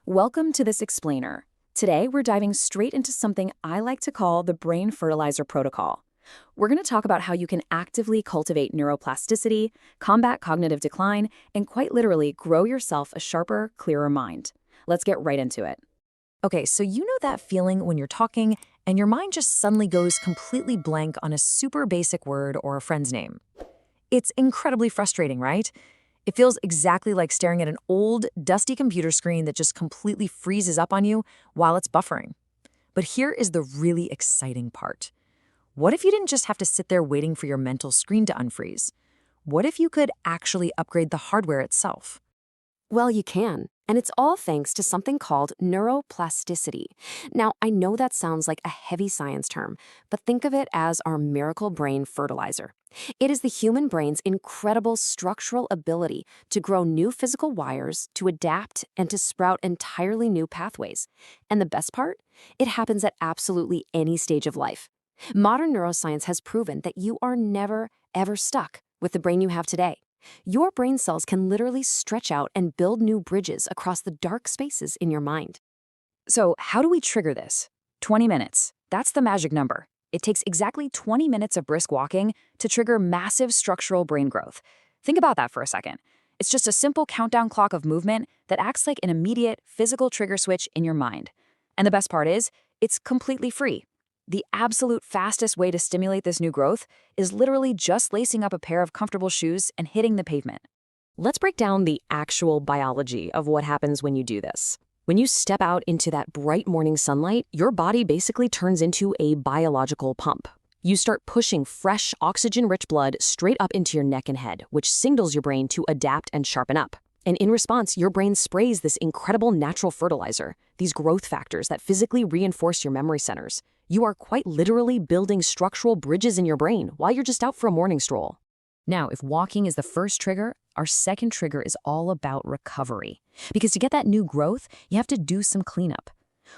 Welcome to this explainer. Today, we're diving straight into something I like to call the brain fertilizer protocol. We're going to talk about how you can actively cultivate neuroplasticity, combat cognitive decline, and quite literally grow yourself a sharper, clearer mind. Let's get right into it. Okay, so you know that feeling when you're talking and your mind just suddenly goes completely blank on a super basic word or a friend's name. It's incredibly frustrating, right? It feels exactly like staring at an old, dusty computer screen that just completely freezes up on you while it's buffering. But here is the really exciting part. What if you didn't just have to sit there waiting for your mental screen to unfreeze? What if you could actually upgrade the hardware itself? Well, you can, and it's all thanks to something called neuroplasticity. Now, I know that sounds like a heavy science term, but think of it as our miracle brain fertilizer. It is the human brain's incredible structural ability to grow new physical wires, to adapt, and to sprout entirely new pathways. And the best part? It happens at absolutely any stage of life. Modern neuroscience has proven that you are never, ever stuck with the brain you have today. Your brain cells can literally stretch out and build new bridges across the dark spaces in your mind. So, how do we trigger this? 20 minutes. That's the magic number. It takes exactly 20 minutes of brisk walking to trigger massive structural brain growth. Think about that for a second. It's just a simple countdown clock of movement that acts like an immediate physical trigger switch in your mind. And the best part is, it's completely free. The absolute fastest way to stimulate this new growth is literally just lacing up a pair of comfortable shoes and hitting the pavement. Let's break down the actual biology of what happens when you do this. When you step out into that bright morning sunlight, your body basically turns into a biological pump. You start pushing fresh, oxygen-rich blood straight up into your neck and head, which signals your brain to adapt and sharpen up. And in response, your brain sprays this incredible natural fertilizer, these growth factors that physically reinforce your memory centers. You are quite literally building structural bridges in your brain while you're just out for a morning stroll. Now, if walking is the first trigger, our second trigger is all about recovery. Because to get that new growth, you have to do some cleanup.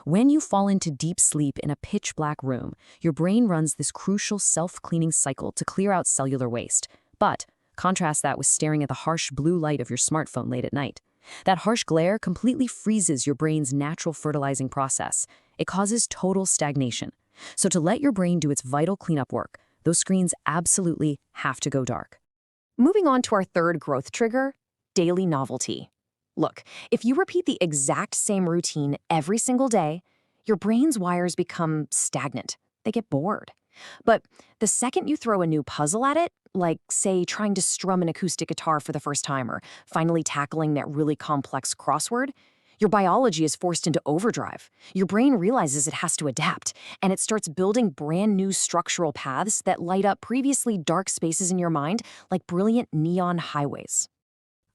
When you fall into deep sleep in a pitch-black room, your brain runs this crucial self-cleaning cycle to clear out cellular waste. But contrast that with staring at the harsh blue light of your smartphone late at night. That harsh glare completely freezes your brain's natural fertilizing process. It causes total stagnation. So to let your brain do its vital cleanup work, those screens absolutely have to go dark. Moving on to our third growth trigger, daily novelty. Look, if you repeat the exact same routine every single day, your brain's wires become stagnant. They get bored. But the second you throw a new puzzle at it, like, say, trying to strum an acoustic guitar for the first time or finally tackling that really complex crossword, your biology is forced into overdrive. Your brain realizes it has to adapt, and it starts building brand new structural paths that light up previously dark spaces in your mind like brilliant neon highways.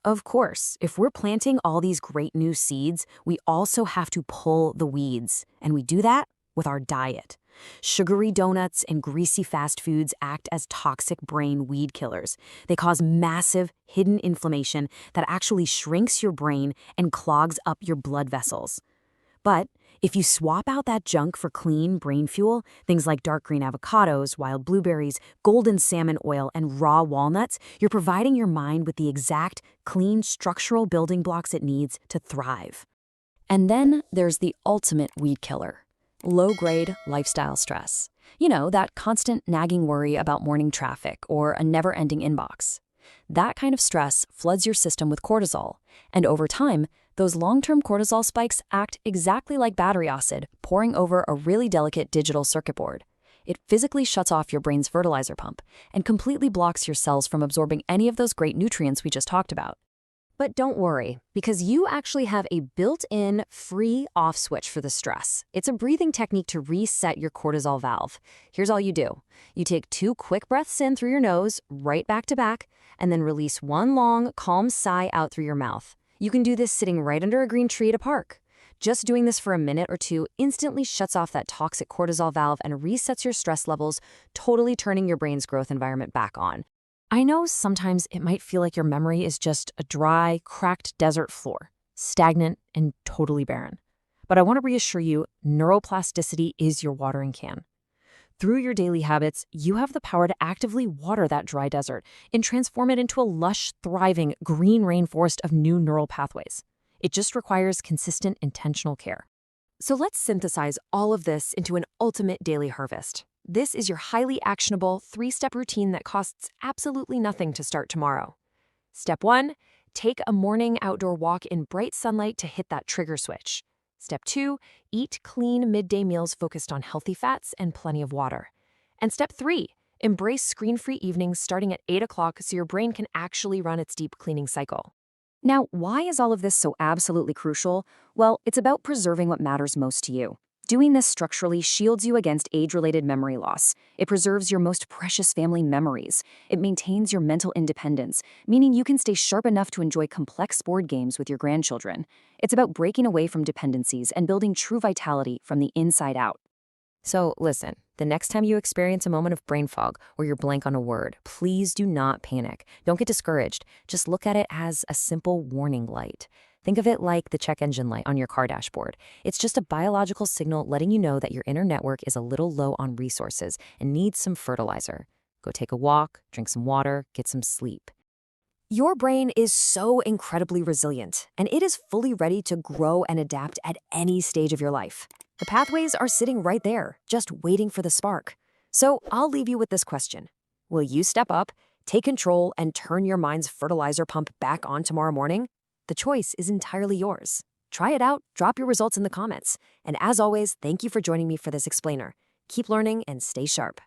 Of course, if we're planting all these great new seeds, we also have to pull the weeds, and we do that with our diet. Sugary donuts and greasy fast foods act as toxic brain weed killers. They cause massive, hidden inflammation that actually shrinks your brain and clogs up your blood vessels. But if you swap out that junk for clean brain fuel, things like dark green avocados, wild blueberries, golden salmon oil, and raw walnuts, you're providing your mind with the exact, clean, structural building blocks it needs to thrive. And then there's the ultimate weed killer. Low-grade lifestyle stress. You know, that constant nagging worry about morning traffic or a never-ending inbox. That kind of stress floods your system with cortisol, and over time, those long-term cortisol spikes act exactly like battery acid pouring over a really delicate digital circuit board. It physically shuts off your brain's fertilizer pump and completely blocks your cells from absorbing any of those great nutrients we just talked about. But don't worry, because you actually have a built-in free off switch for the stress. It's a breathing technique to reset your cortisol valve. Here's all you do. You take 2 quick breaths in through your nose, right back to back, and then release 1 long, calm sigh out through your mouth. You can do this sitting right under a green tree at a park. Just doing this for a minute or two instantly shuts off that toxic cortisol valve and resets your stress levels, totally turning your brain's growth environment back on. I know sometimes it might feel like your memory is just a dry, cracked desert floor, stagnant and totally barren. But I want to reassure you, neuroplasticity is your watering can. Through your daily habits, you have the power to actively water that dry desert and transform it into a lush, thriving, green rainforest of new neural pathways. It just requires consistent, intentional care. So let's synthesize all of this into an ultimate daily harvest. This is your highly actionable 3-step routine that costs absolutely nothing to start tomorrow. Step 1, take a morning outdoor walk in bright sunlight to hit that trigger switch. Step 2, eat clean midday meals focused on healthy fats and plenty of water. And step 3, embrace screen-free evenings starting at 8 o'clock so your brain can actually run its deep cleaning cycle. Now, why is all of this so absolutely crucial? Well, it's about preserving what matters most to you. Doing this structurally shields you against age-related memory loss. It preserves your most precious family memories. It maintains your mental independence, meaning you can stay sharp enough to enjoy complex board games with your grandchildren. It's about breaking away from dependencies and building true vitality from the inside out. So listen, the next time you experience a moment of brain fog or you're blank on a word, please do not panic. Don't get discouraged. Just look at it as a simple warning light. Think of it like the check engine light on your car dashboard. It's just a biological signal letting you know that your inner network is a little low on resources and needs some fertilizer. Go take a walk, drink some water, get some sleep. Your brain is so incredibly resilient, and it is fully ready to grow and adapt at any stage of your life. The pathways are sitting right there, just waiting for the spark. So I'll leave you with this question. Will you step up, take control, and turn your mind's fertilizer pump back on tomorrow morning? The choice is entirely yours. Try it out, drop your results in the comments. And as always, thank you for joining me for this explainer. Keep learning and stay sharp.